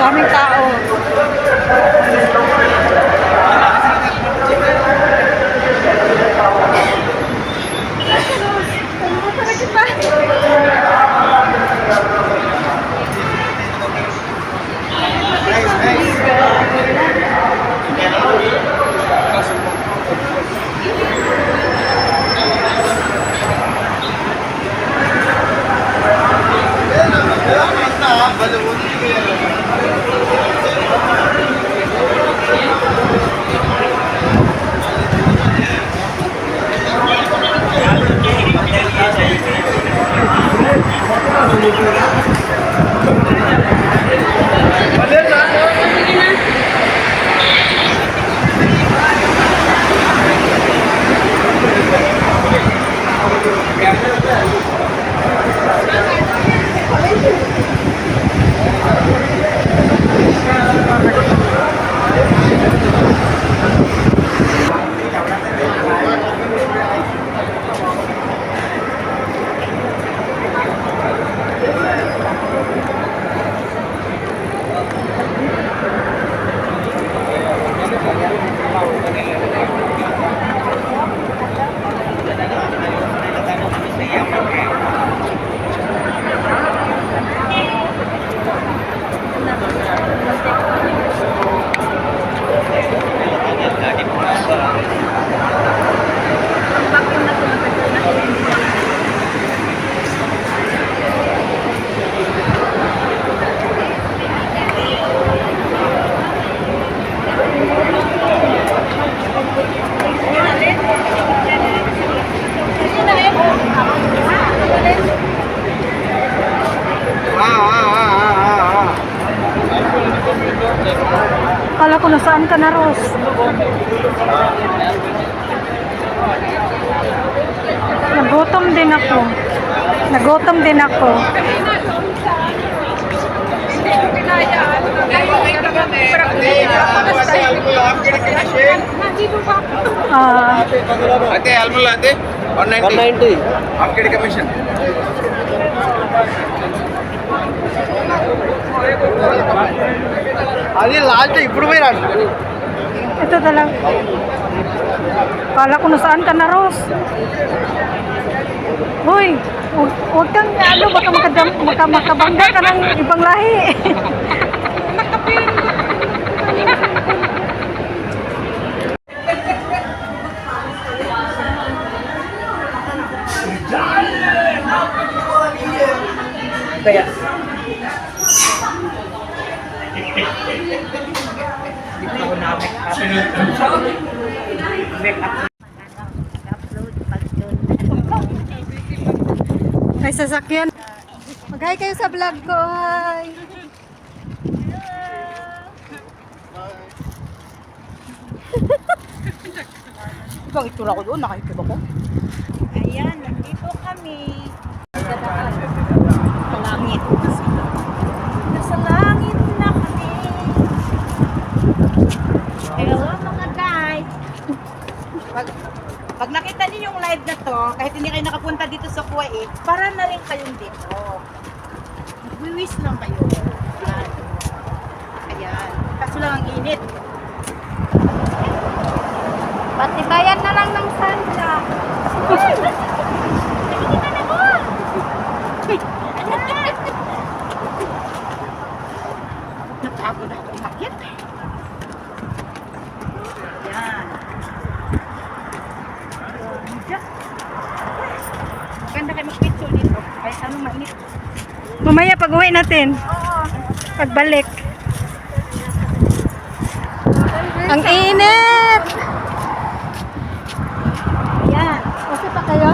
Daming tao. Kala ko nasaan ka na, Ros. Nagutom din ako. Nagutom din ako. Ate, almul ate, 190. Upgrade commission. అది లాస్ట్ ఇప్పుడు పోయి రాడు. Ito talaga. Kala ko nasaan ka na, Ros. Hoy, huwag kang ano, baka makabangga ka ng ibang lahi. Kaya May sasakyan. Mag-hi kayo sa vlog ko. Hi. Ibang itsura ko doon. Nakikita ko. Ayan, nandito kami. Sa langit. Nasa langit na kami. Hello mga guys. Pag nakita niyo yung live na to, kahit hindi kayo nakapunta dito sa Kuwait, para na rin kayong dito. Mag-wish lang kayo. Ayan. Ayan. Kaso lang ang init. Patibayan na lang ng sandya. Nakikita na ko! Napagod ako umakyat. Ayan. Maganda kayo mag-picture dito. Kahit ano mainit. Mamaya pag-uwi natin. Oo. Pagbalik. Ang init! Ayan. Kasi pa kayo?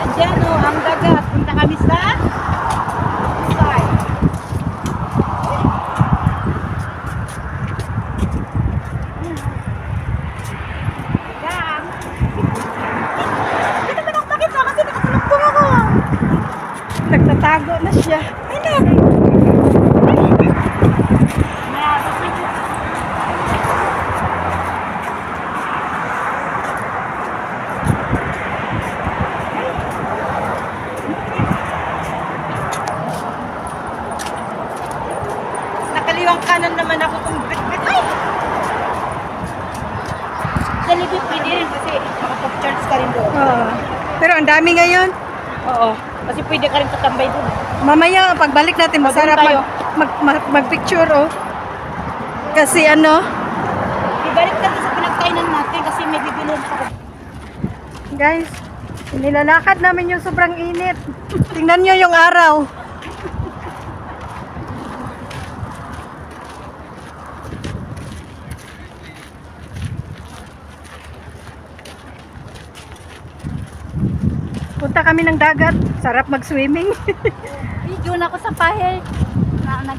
Andyan o, ang dagat. Punta kami sa Nagtago na siya. Ay, na. Nakaliwang kanan naman ako kung bit-bit. Ay! Jollibee pwede rin kasi makapag-charge ka rin doon. Pero ang dami ngayon. Oo. Kasi pwede ka rin tatambay doon. Mamaya, pagbalik natin, masarap tayo. magpicture, oh. Kasi ano, Ibalik ka doon sa pinagkainan natin kasi may bibilon sa guys, nilalakad namin yung sobrang init. Tingnan nyo yung araw. Punta kami ng dagat. Sarap mag-swimming. Video na ako sa pahel. Ano.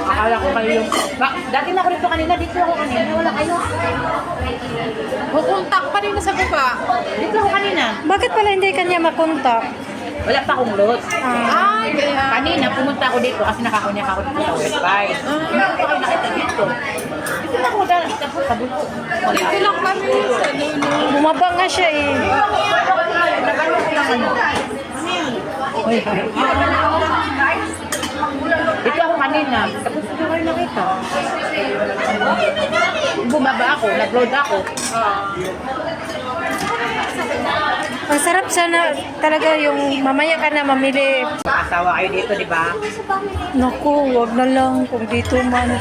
Akala ko kayo yung... Dati na ako rito kanina, dito ako kanina, wala kayo. Kukontak pa rin sa baba. Dito ako kanina. Bakit pala hindi kanya makontak? Wala pa akong load. Ay, kaya... Kanina, pumunta ako dito kasi nakakunya ako dito sa wifi. Hindi ko pa kayo nakita dito. Dito na ako dahil sa bulto. Dito lang kami sa dulo. Bumaba nga siya eh. Nagkaroon ko ng ano. Dito ako kanina. Tapos dito ko rin nakita. Bumaba ako, nag-load ako. Ang sarap sana talaga yung mamaya ka na mamili. Asawa kayo dito, di ba? Naku, wag na lang kung dito man.